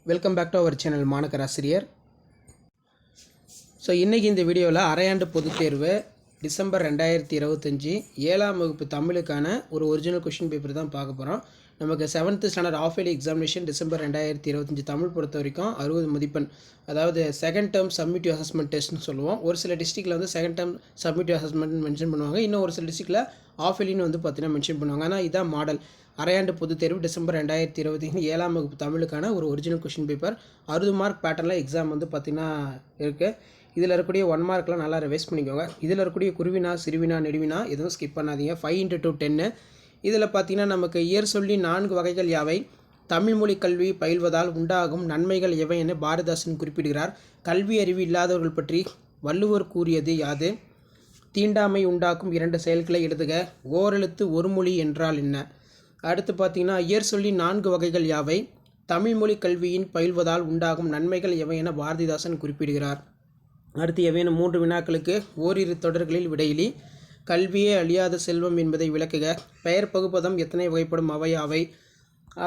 Welcome back to our channel மாணக்கர் ஆசிரியர். So இன்றைக்கி இந்த வீடியோவில் அரையாண்டு பொதுத் தேர்வு டிசம்பர் 2025 7ஆம் வகுப்பு தமிழுக்கான ஒரு ஒரிஜினல் கொஷின் பேப்பர் தான் பார்க்க போகிறோம். நமக்கு 7th standard of early examination December 2025 Tamil பொறுத்த வரைக்கும் 60 மதிப்பெண், அதாவது செகண்ட் டேர்ம் சப்மிட்டிவ் அசஸ்மெண்ட் டெஸ்ட்னு சொல்லுவோம். ஒரு சில டிஸ்ட்ரிக்டில் வந்து second term summative assessment mention பண்ணுவாங்க, இன்னும் ஒரு சில டிஸ்ட்ரிக்டில் ஆஃப் இயர்லின்னு வந்து பார்த்தீங்கன்னா மென்ஷன் பண்ணுவாங்க. ஆனால் இதான் மாடல். அரையாண்டு பொதுத் தேர்வு டிசம்பர் 2025 7ஆம் வகுப்பு தமிழுக்கான ஒரு ஒரிஜினல் கொஷின் பேப்பர் 60 மார்க் பேட்டர்னில் எக்ஸாம் வந்து பார்த்திங்கன்னா இருக்குது. இதில் இருக்கக்கூடிய 1 மார்க்லாம் நல்லா ரிவைஸ் பண்ணிக்கோங்க. இதில் இருக்கக்கூடிய குருவினா சிறுவினா நெடுவினா எதுவும் ஸ்கிப் பண்ணாதீங்க. 5 × 2 10. இதில் பார்த்திங்கன்னா நமக்கு இயற் சொல்லி 4 வகைகள் யாவை, தமிழ் மொழி கல்வி பயில்வதால் உண்டாகும் நன்மைகள் எவை என பாரதிதாசன் குறிப்பிடுகிறார், கல்வி அறிவு இல்லாதவர்கள் பற்றி வள்ளுவர் கூறியது யாது, தீண்டாமை உண்டாக்கும் 2 செயல்களை எழுதுக, ஓரெழுத்து ஒரு மொழி என்றால் என்ன. அடுத்து பார்த்திங்கன்னா இயற் சொல்லி 4 வகைகள் யாவை, தமிழ் மொழி கல்வியின் பயில்வதால் உண்டாகும் நன்மைகள் எவை என பாரதிதாசன் குறிப்பிடுகிறார். அடுத்து எவையெனும் 3 வினாக்களுக்கு ஓரிரு தொடர்களில் விடையிலி, கல்வியே அழியாத செல்வம் என்பதை விளக்குக, பெயர் பகுப்பதம் எத்தனை வகைப்படும் அவை யாவை.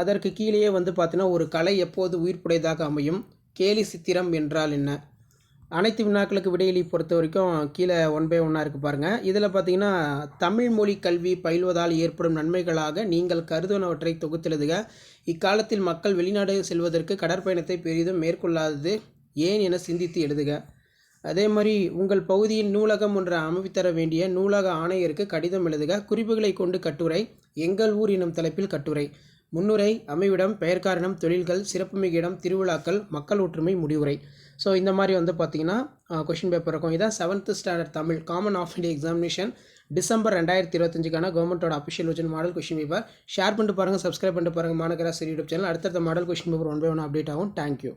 அதற்கு கீழேயே வந்து பார்த்தீங்கன்னா ஒரு கலை எப்போது உயிர்ப்புடையதாக அமையும், கேலி சித்திரம் என்றால் என்ன. அனைத்து வினாக்களுக்கு விடையிலி பொறுத்த வரைக்கும் கீழே 1 by 1 இருக்குது பாருங்கள். இதில் பார்த்தீங்கன்னா தமிழ் மொழி கல்வி பயில்வதால் ஏற்படும் நன்மைகளாக நீங்கள் கருதுவனவற்றை தொகுத்தெழுதுக, இக்காலத்தில் மக்கள் வெளிநாடு செல்வதற்கு கடற்பயணத்தை பெரிதும் மேற்கொள்ளாதது ஏன் என சிந்தித்து எழுதுக. அதே மாதிரி உங்கள் பகுதியில் நூலகம் ஒன்று அமைத்தர வேண்டிய நூலக ஆணையருக்கு கடிதம் எழுதுக, குறிப்புகளை கொண்டு கட்டுரை, எங்கள் ஊர் எனும் தலைப்பில் கட்டுரை, முன்னுரை, அமைவிடம், பெயர் காரணம், தொழில்கள், சிறப்புமிகு இடம், திருவிழாக்கள், மக்கள் ஒற்றுமை, முடிவுரை. ஸோ இந்த மாதிரி வந்து பார்த்திங்கன்னா கொஷின் பேப்பர் இருக்கும். இதான் 7th standard Tamil common of India examination December 2025 கவர்மெண்ட்டோட official version model question paper. Share பண்ணிட்டு பாருங்கள், சப்ஸ்கிரைப் பண்ணிட்டு பாருங்கள் மாணக்கர் ஆசிரியர் யூடியூப் சேனல். அடுத்தடுத்த model question paper 1 by 1 update ஆகும். தேங்க்யூ.